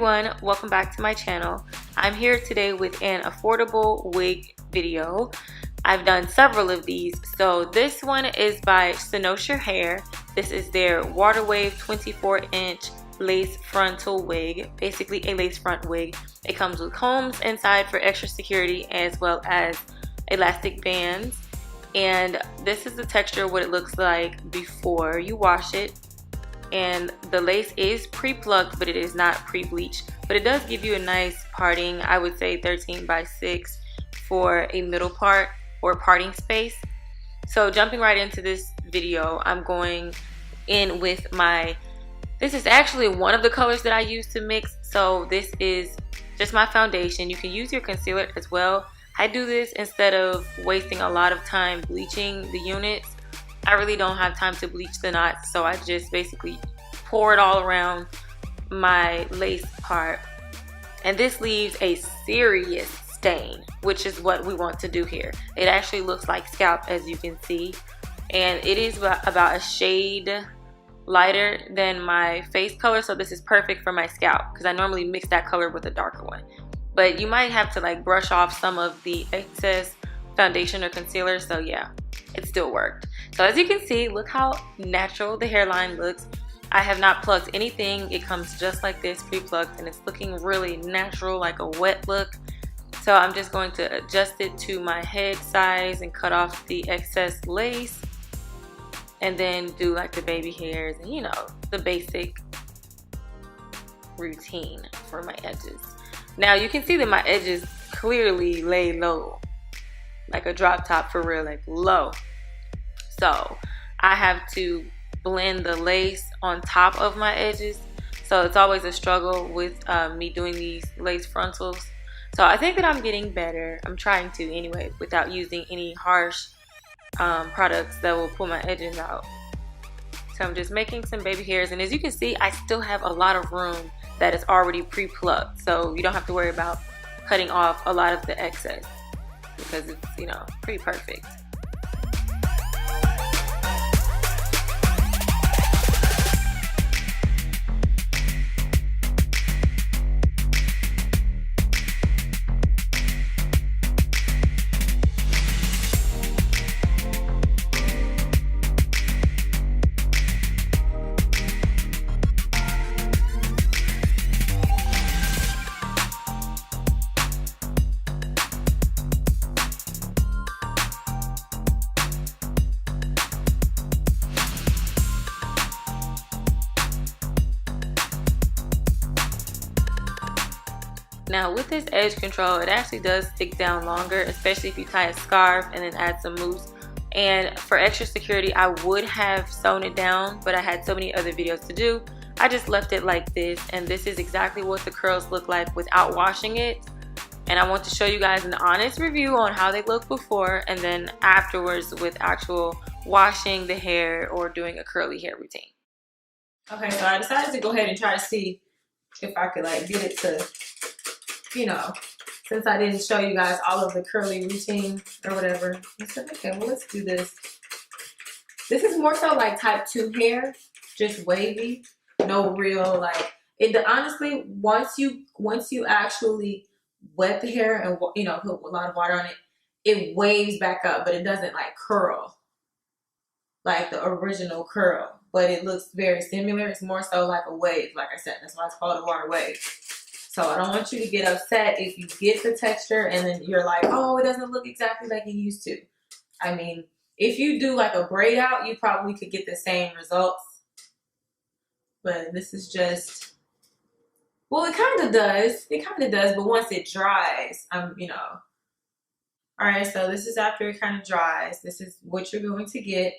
everyone, welcome back to my channel. I'm here today with an affordable wig video. I've done several of these. So this one is by Cynosure Hair. This is their Waterwave 24-inch lace frontal wig, basically a lace front wig. It comes with combs inside for extra security as well as elastic bands. And this is the texture, what it looks like before you wash it. And the lace is pre-plucked, but it is not pre-bleached. But it does give you a nice parting, I would say 13 by 6 for a middle part or parting space. So jumping right into this video, I'm going in with this is actually one of the colors that I use to mix. So this is just my foundation. You can use your concealer as well. I do this instead of wasting a lot of time bleaching the units. I really don't have time to bleach the knots, so I just basically pour it all around my lace part. And this leaves a serious stain, which is what we want to do here. It actually looks like scalp, as you can see. And it is about a shade lighter than my face color, so this is perfect for my scalp because I normally mix that color with a darker one. But you might have to like brush off some of the excess foundation or concealer, so yeah, it still worked. So as you can see, look how natural the hairline looks. I have not plucked anything. It comes just like this, pre-plucked, and it's looking really natural, like a wet look. So I'm just going to adjust it to my head size and cut off the excess lace, and then do like the baby hairs and, you know, the basic routine for my edges. Now you can see that my edges clearly lay low, like a drop top for real, like low. So I have to blend the lace on top of my edges. So it's always a struggle with me doing these lace frontals. So I think that I'm getting better. I'm trying to anyway, without using any harsh products that will pull my edges out. So I'm just making some baby hairs, and as you can see, I still have a lot of room that is already pre-plucked, so you don't have to worry about cutting off a lot of the excess because it's, you know, pretty perfect. Now with this edge control, it actually does stick down longer, especially if you tie a scarf and then add some mousse. And for extra security, I would have sewn it down, but I had so many other videos to do. I just left it like this, and this is exactly what the curls look like without washing it. And I want to show you guys an honest review on how they look before and then afterwards with actual washing the hair or doing a curly hair routine. Okay, so I decided to go ahead and try to see if I could like get it to, you know, since I didn't show you guys all of the curly routine or whatever. I said, okay, well, let's do this. This is more so like type 2 hair, just wavy, no real like it. Honestly, once you actually wet the hair and, you know, put a lot of water on it, it waves back up, but it doesn't like curl like the original curl. But it looks very similar. It's more so like a wave, like I said. That's why it's called a water wave. So I don't want you to get upset if you get the texture and then you're like, oh, it doesn't look exactly like it used to. I mean, if you do like a braid out, you probably could get the same results. But this is just, well, it kind of does. It kind of does, but once it dries, you know. All right, so this is after it kind of dries. This is what you're going to get,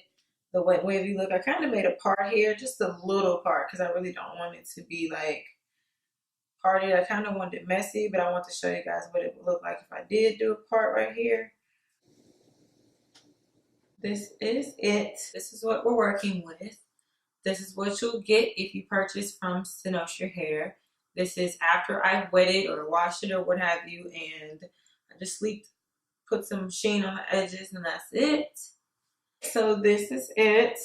the wet wavy look. I kind of made a part here, just a little part, because I really don't want it to be like parted. I kind of wanted it messy, but I want to show you guys what it would look like if I did do a part right here. This is it. This is what we're working with. This is what you'll get if you purchase from Cynosure Hair. This is after I've wetted or washed it or what have you, and I just put some sheen on the edges, and that's it. So this is it.